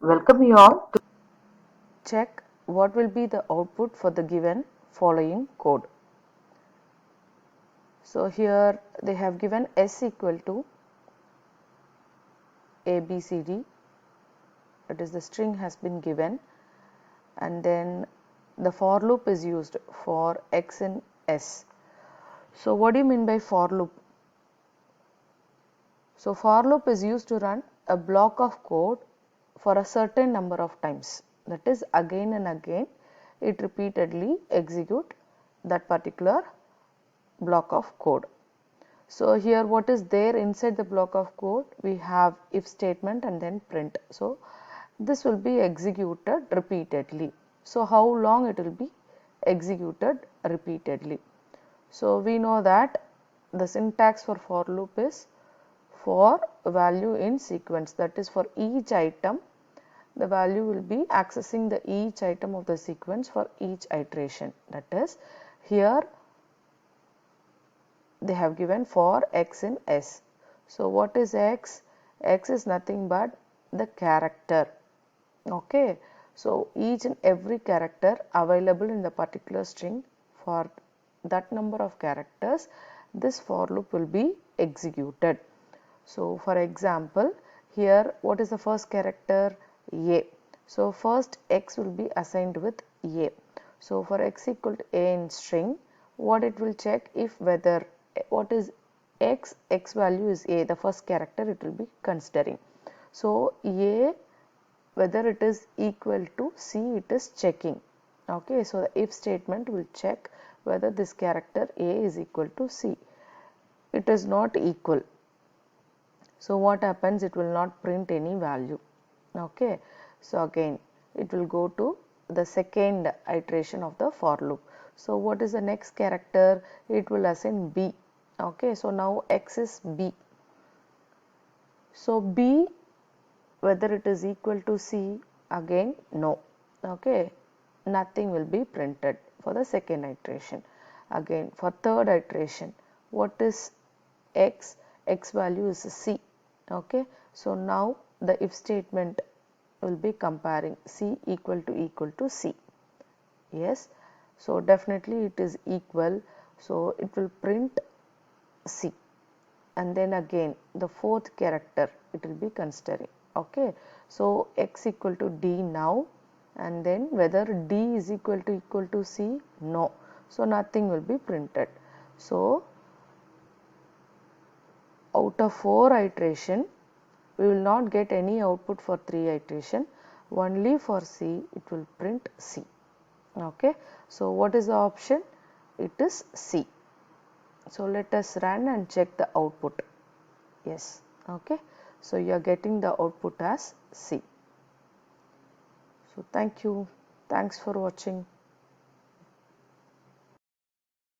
welcome you all to check what will be the output for the given following code. So here they have given S equal to ABCD, that is the string has been given, and then the for loop is used for X in S. So what do you mean by for loop? So for loop is used to run a block of code for a certain number of times, that is again and again it repeatedly execute that particular block of code. So here what is there inside the block of code? We have if statement and then print. So this will be executed repeatedly. So how long it will be executed repeatedly? So we know that the syntax for loop is for value in sequence, that is for each item the value will be accessing the each item of the sequence for each iteration. That is here they have given for X in S. So what is X? X is nothing but the character. Okay, so each and every character available in the particular string, for that number of characters this for loop will be executed. So for example, here what is the first character? A. So first X will be assigned with A. So for X equal to A in string, what it will check, if whether what is X value is A, the first character it will be considering. So A, whether it is equal to C, it is checking. Okay, so the if statement will check whether this character A is equal to C. It is not equal. So what happens? It will not print any value. Okay, so again it will go to the second iteration of the for loop. So what is the next character? It will assign B. Okay, so now X is B. So B, whether it is equal to C, again no. Okay, nothing will be printed for the second iteration. Again for third iteration, what is X? X value is C. Okay, so now the if statement will be comparing C equal to C. Yes, so definitely it is equal, so it will print C, and then again the fourth character it will be considering. Okay, so X equal to D now, and then whether D is equal to C, no, so nothing will be printed. So out of 4 iteration we will not get any output for 3 iteration, only for C it will print C. Okay, so what is the option? It is C. So let us run and check the output. Yes, okay, so you are getting the output as C. So thank you, thanks for watching.